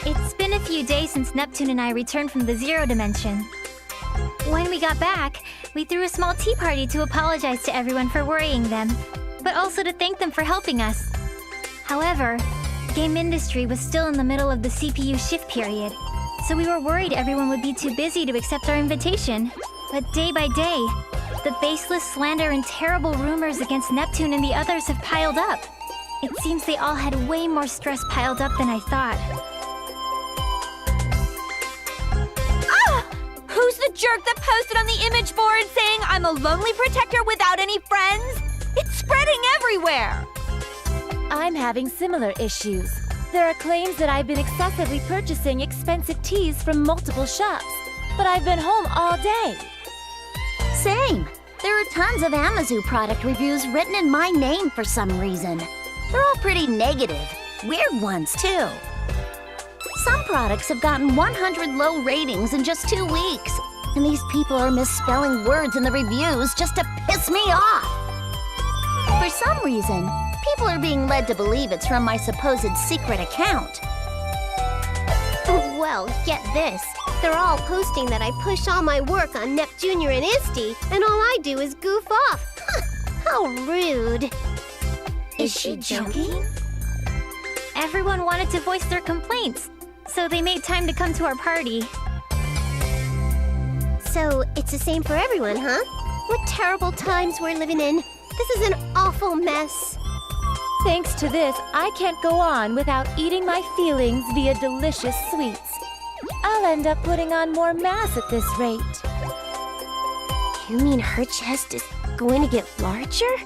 It's been a few days since Neptune and I returned from the Zero Dimension. When we got back, we threw a small tea party to apologize to everyone for worrying them, but also to thank them for helping us. However, game industry was still in the middle of the CPU shift period, so we were worried everyone would be too busy to accept our invitation. But day by day, the baseless slander and terrible rumors against Neptune and the others have piled up. It seems they all had way more stress piled up than I thought. Who's the jerk that posted on the image board saying I'm a lonely protector without any friends? It's spreading everywhere! I'm having similar issues. There are claims that I've been excessively purchasing expensive teas from multiple shops, but I've been home all day. Same. There are tons of Amazu product reviews written in my name for some reason. They're all pretty negative. Weird ones, too. Some products have gotten 100 low ratings in just 2 weeks. And these people are misspelling words in the reviews just to piss me off. For some reason, people are being led to believe it's from my supposed secret account. Well, get this. They're all posting that I push all my work on Nep Jr. and Isti, and all I do is goof off. How rude. Is she joking? Everyone wanted to voice their complaints, so they made time to come to our party. So, it's the same for everyone, huh? What terrible times we're living in. This is an awful mess. Thanks to this, I can't go on without eating my feelings via delicious sweets. I'll end up putting on more mass at this rate. You mean her chest is going to get larger?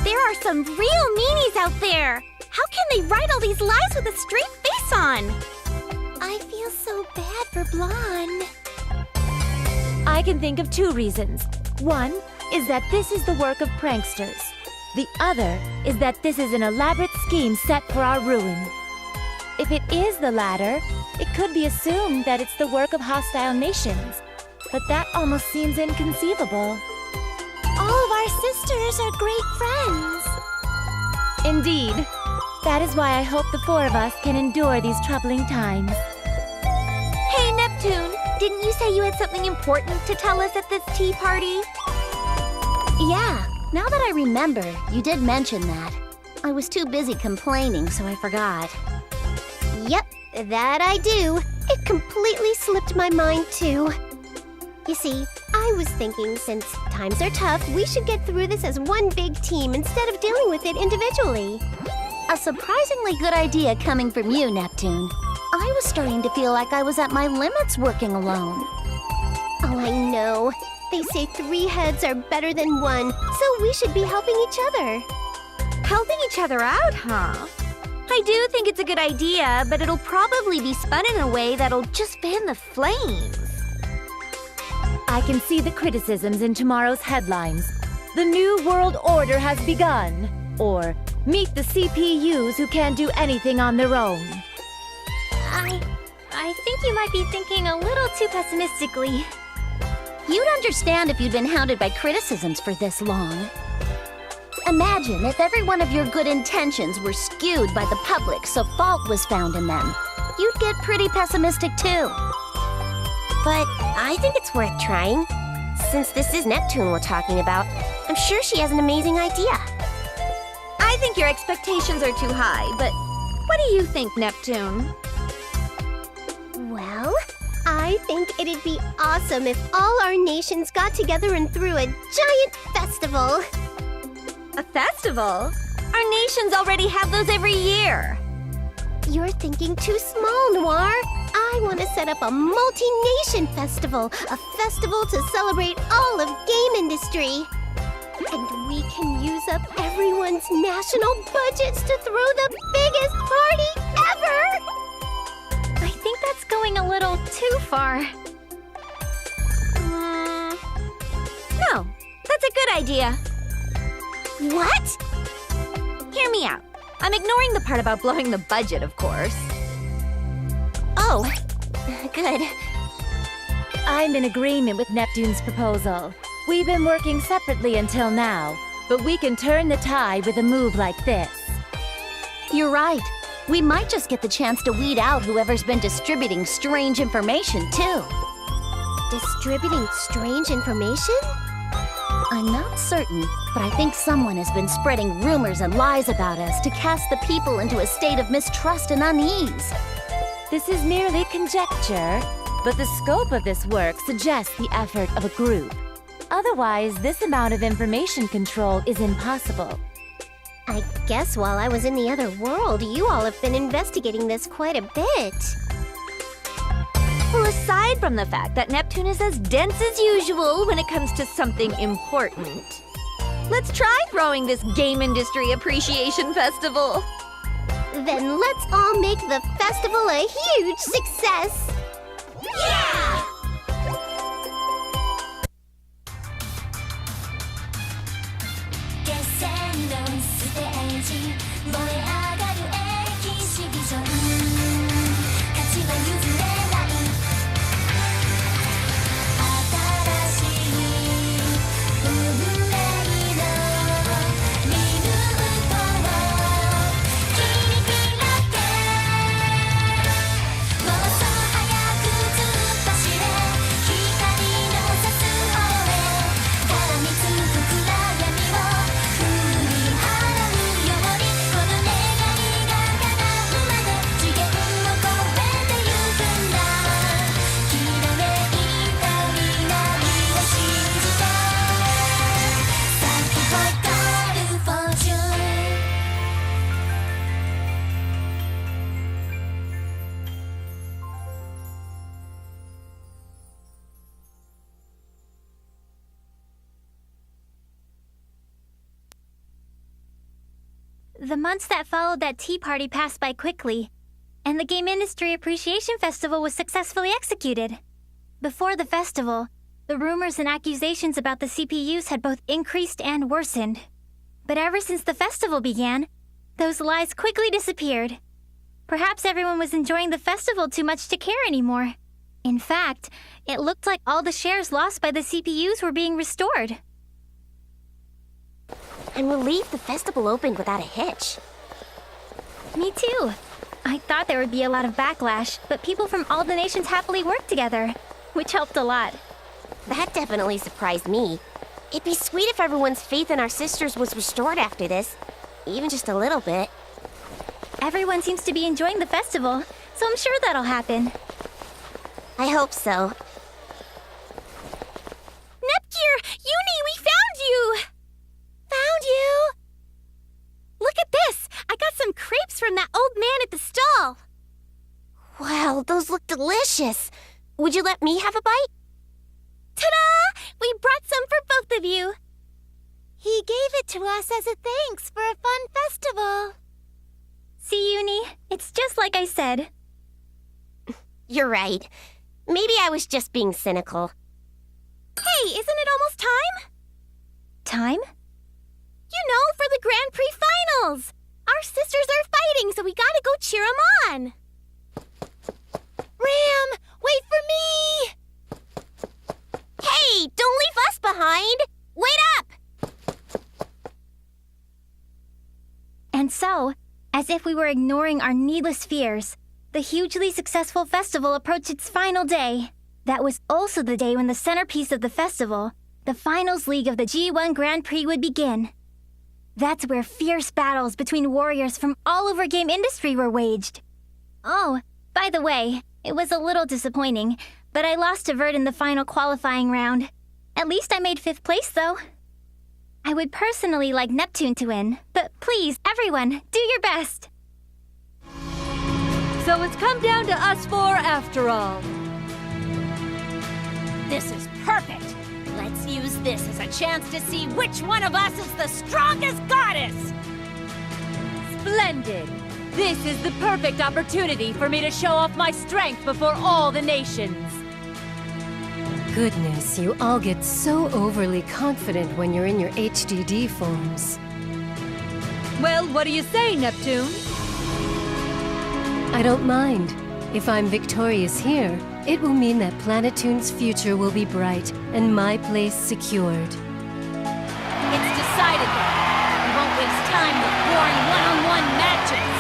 There are some real meanies out there! How can they write all these lies with a straight face on? I feel so bad for Blonde. I can think of 2 reasons. One is that this is the work of pranksters. The other is that this is an elaborate scheme set for our ruin. If it is the latter, it could be assumed that it's the work of hostile nations. But that almost seems inconceivable. All of our sisters are great friends. Indeed. That is why I hope the 4 of us can endure these troubling times. Hey, Neptune, didn't you say you had something important to tell us at this tea party? Yeah, now that I remember, you did mention that. I was too busy complaining, so I forgot. Yep, that I do. It completely slipped my mind, too. You see, I was thinking since times are tough, we should get through this as one big team instead of dealing with it individually. A surprisingly good idea coming from you, Neptune. I was starting to feel like I was at my limits working alone. Oh, I know. They say 3 heads are better than 1, so we should be helping each other. Helping each other out, huh? I do think it's a good idea, but it'll probably be spun in a way that'll just fan the flames. I can see the criticisms in tomorrow's headlines. The New World Order has begun. Or, meet the CPUs who can't do anything on their own. I think you might be thinking a little too pessimistically. You'd understand if you'd been hounded by criticisms for this long. Imagine if every one of your good intentions were skewed by the public so fault was found in them. You'd get pretty pessimistic too. But I think it's worth trying. Since this is Neptune we're talking about, I'm sure she has an amazing idea. I think your expectations are too high, but what do you think, Neptune? Well, I think it'd be awesome if all our nations got together and threw a giant festival. A festival? Our nations already have those every year. You're thinking too small, Noir. I want to set up a multi-nation festival. A festival to celebrate all of game industry. And we can use up everyone's national budgets to throw the biggest party ever! I think that's going a little too far. No, that's a good idea. What? Hear me out. I'm ignoring the part about blowing the budget, of course. Oh, good. I'm in agreement with Neptune's proposal. We've been working separately until now, but we can turn the tide with a move like this. You're right. We might just get the chance to weed out whoever's been distributing strange information, too. Distributing strange information? I'm not certain, but I think someone has been spreading rumors and lies about us to cast the people into a state of mistrust and unease. This is merely conjecture, but the scope of this work suggests the effort of a group. Otherwise, this amount of information control is impossible. I guess while I was in the other world, you all have been investigating this quite a bit. Well, aside from the fact that Neptune is as dense as usual when it comes to something important, let's try throwing this Game Industry Appreciation Festival. Then let's all make the festival a huge success! Yeah! The months that followed that tea party passed by quickly, and the Game Industry Appreciation Festival was successfully executed. Before the festival, the rumors and accusations about the CPUs had both increased and worsened. But ever since the festival began, those lies quickly disappeared. Perhaps everyone was enjoying the festival too much to care anymore. In fact, it looked like all the shares lost by the CPUs were being restored. I'm relieved the festival opened without a hitch. Me too. I thought there would be a lot of backlash, but people from all the nations happily worked together, which helped a lot. That definitely surprised me. It'd be sweet if everyone's faith in our sisters was restored after this. Even just a little bit. Everyone seems to be enjoying the festival, so I'm sure that'll happen. I hope so. Nepgear! Uni, we found you! Found you? Look at this! I got some crepes from that old man at the stall. Wow, those look delicious. Would you let me have a bite? Ta-da! We brought some for both of you. He gave it to us as a thanks for a fun festival. See, Uni? It's just like I said. You're right. Maybe I was just being cynical. Hey, isn't it almost time? Time? You know, for the Grand Prix finals. Our sisters are fighting, so we gotta go cheer them on. Ram, wait for me! Hey, don't leave us behind! Wait up! And so, as if we were ignoring our needless fears, the hugely successful festival approached its final day. That was also the day when the centerpiece of the festival, the finals league of the G1 Grand Prix, would begin. That's where fierce battles between warriors from all over game industry were waged. Oh, by the way, it was a little disappointing, but I lost to Vert in the final qualifying round. At least I made 5th place, though. I would personally like Neptune to win, but please, everyone, do your best. So it's come down to us four after all. This is perfect. Let's use this as a chance to see which one of us is the strongest goddess! Splendid! This is the perfect opportunity for me to show off my strength before all the nations. Goodness, you all get so overly confident when you're in your HDD forms. Well, what do you say, Neptune? I don't mind. If I'm victorious here, it will mean that Planetoon's future will be bright and my place secured. It's decided then. We won't waste time with boring one-on-one matches.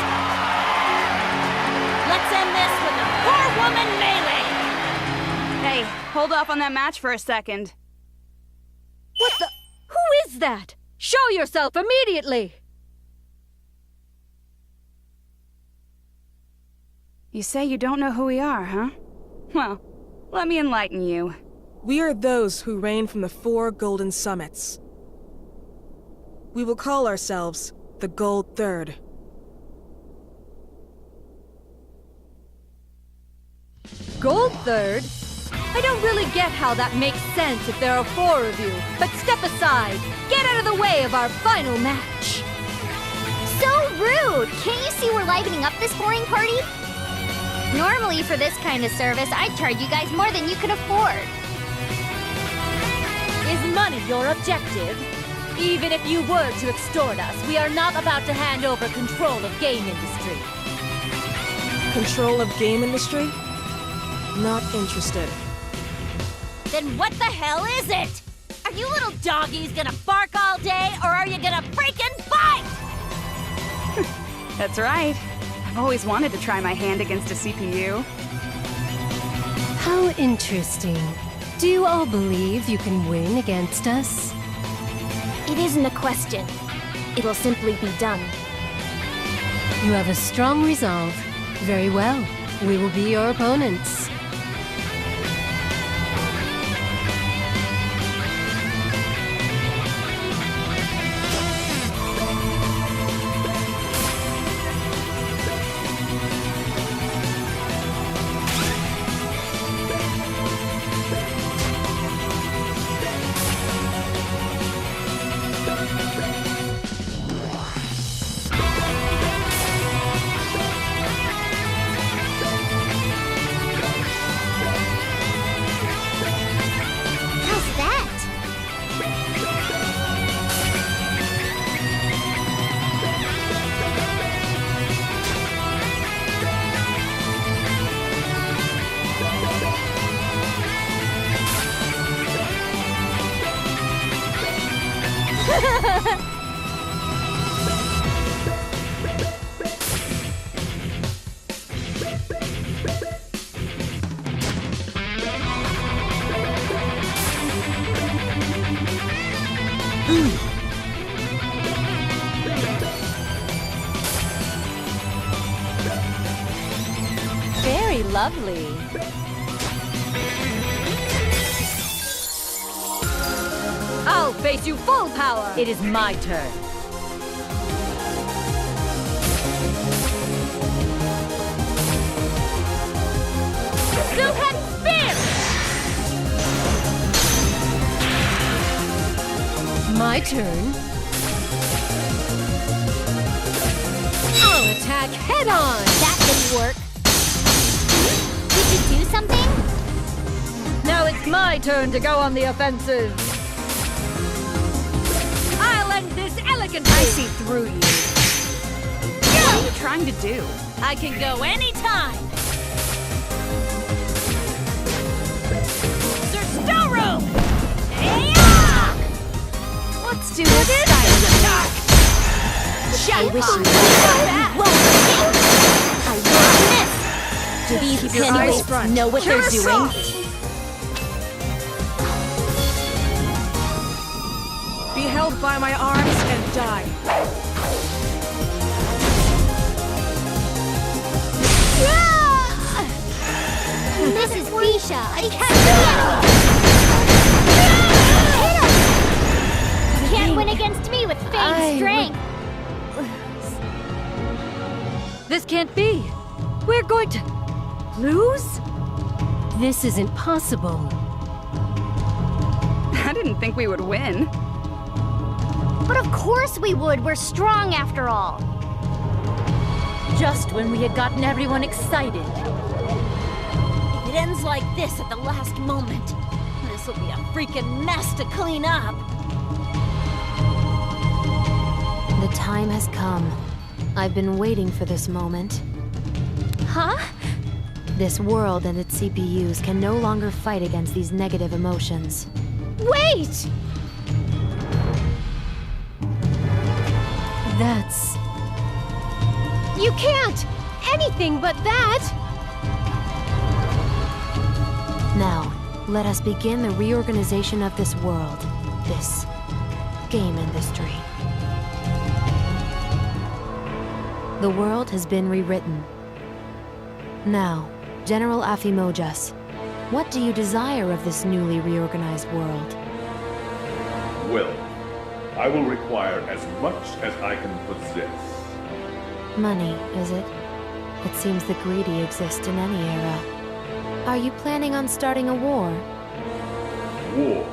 hold off on that match for a second. What the? Who is that? Show yourself immediately! You say you don't know who we are, huh? Well, let me enlighten you. We are those who reign from the 4 golden summits. We will call ourselves the Gold Third. Gold Third? I don't really get how that makes sense if there are 4 of you. But step aside. Get out of the way of our final match. So rude! Can't you see we're livening up this boring party? Normally, for this kind of service, I'd charge you guys more than you could afford. Is money your objective? Even if you were to extort us, we are not about to hand over control of game industry. Control of game industry? Not interested. Then what the hell is it? Are you little doggies gonna bark all day, or are you gonna freaking bite? That's right. I've always wanted to try my hand against a CPU. How interesting. Do you all believe you can win against us? It isn't a question. It will simply be done. You have a strong resolve. Very well. We will be your opponents. Very lovely. I'll face you full power! It is my turn. Two-head spear! My turn. I'll attack head-on! That didn't work. Did you do something? Now it's my turn to go on the offensive. I'll end this elegantly. I see through you. What are you trying to do? I can go anytime. There's still room. Hey-ya! Let's do this style attack. I wish you Do these Keep your eyes pennyweights front. know what they're doing? Be held by my arms and die. This is Bisha. I can't You can't win against me with fake strength. This can't be. We're going to lose? This isn't possible. I didn't think we would win. But of course we would. We're strong after all. Just when we had gotten everyone excited. If it ends like this at the last moment, this will be a freaking mess to clean up. The time has come. I've been waiting for this moment. Huh? This world and its CPUs can no longer fight against these negative emotions. Wait! That's... You can't! Anything but that! Now, Let us begin the reorganization of this world, this game industry. The world has been rewritten. Now, General Afimojas, what do you desire of this newly reorganized world? Well, I will require as much as I can possess. Money, is it? It seems the greedy exist in any era. Are you planning on starting a war? War,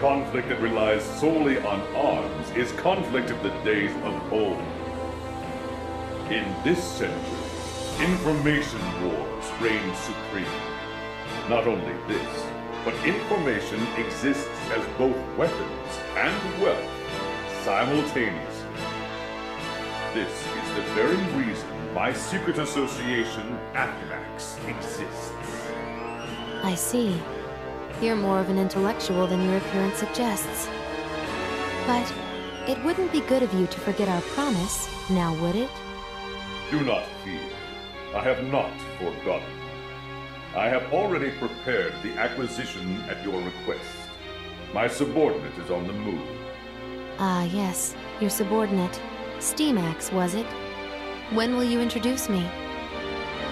conflict that relies solely on arms, is conflict of the days of old. In this century, information wars reign supreme. Not only this, but information exists as both weapons and wealth simultaneously. This is the very reason my secret association, Atmax, exists. I see. You're more of an intellectual than your appearance suggests. But it wouldn't be good of you to forget our promise, now would it? Do not fear. I have not forgotten. I have already prepared the acquisition at your request. My subordinate is on the move. Ah, yes. Your subordinate. Steamax, was it? When will you introduce me?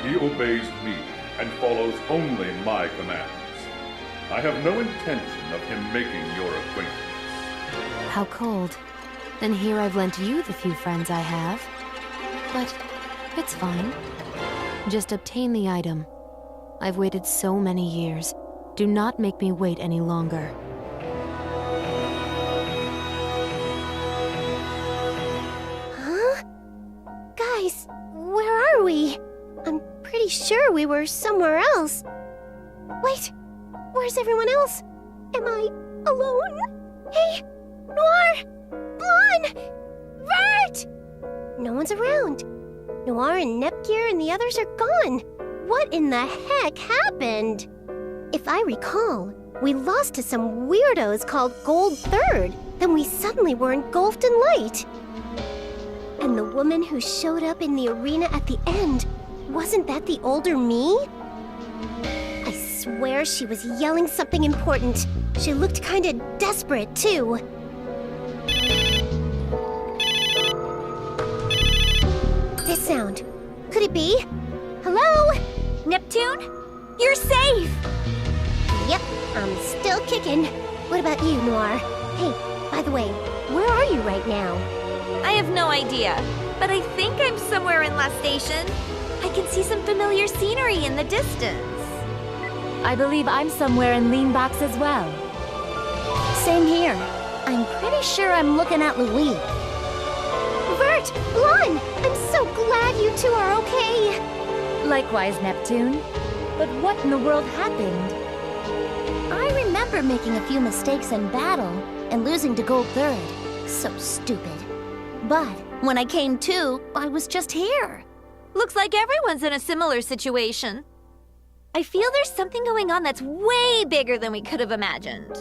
He obeys me and follows only my commands. I have no intention of him making your acquaintance. How cold. Then here I've lent you the few friends I have. But it's fine. Just obtain the item. I've waited so many years. Do not make me wait any longer. Huh? Guys, where are we? I'm pretty sure we were somewhere else. Wait, where's everyone else? Am I alone? Hey, Noir! Blonde! Vert! No one's around. Noir and Nepgear and the others are gone. What in the heck happened? If I recall, we lost to some weirdos called Gold Third. Then we suddenly were engulfed in light. And the woman who showed up in the arena at the end, wasn't that the older me? I swear she was yelling something important. She looked kinda desperate, too. This sound. Could it be? Hello? Neptune? You're safe! Yep, I'm still kicking. What about you, Noir? Hey, by the way, where are you right now? I have no idea, but I think I'm somewhere in La Station. I can see some familiar scenery in the distance. I believe I'm somewhere in Leanbox as well. Same here. I'm pretty sure I'm looking at Louis. Vert! Lon! I'm so glad you two are okay! Likewise, Neptune. But what in the world happened? I remember making a few mistakes in battle and losing to Gold Third. So stupid. But when I came to, I was just here. Looks like everyone's in a similar situation. I feel there's something going on that's way bigger than we could have imagined.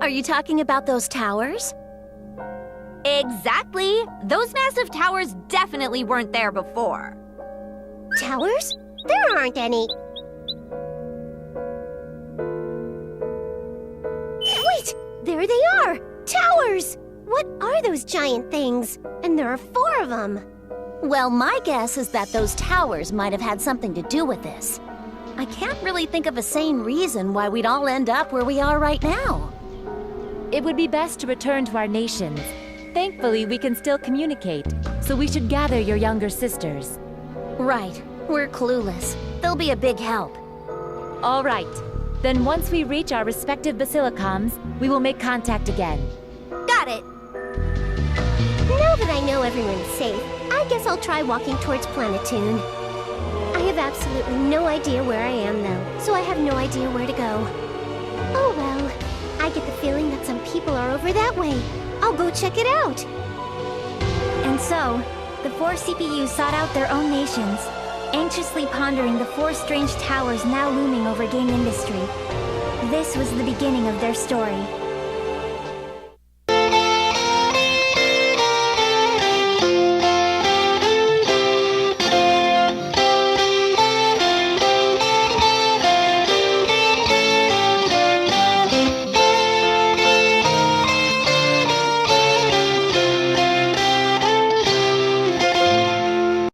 Are you talking about those towers? Exactly! Those massive towers definitely weren't there before. Towers? There aren't any. Wait! There they are! Towers! What are those giant things? And there are 4 of them. Well, my guess is that those towers might have had something to do with this. I can't really think of a sane reason why we'd all end up where we are right now. It would be best to return to our nations. Thankfully, we can still communicate, so we should gather your younger sisters. Right. We're clueless. They'll be a big help. All right. Then once we reach our respective basilicums, we will make contact again. Got it! Now that I know everyone's safe, I guess I'll try walking towards Planetoon. I have absolutely no idea where I am, though, so I have no idea where to go. Oh well, I get the feeling that some people are over that way. I'll go check it out. And so, the 4 CPUs sought out their own nations, anxiously pondering the 4 strange towers now looming over game industry. This was the beginning of their story.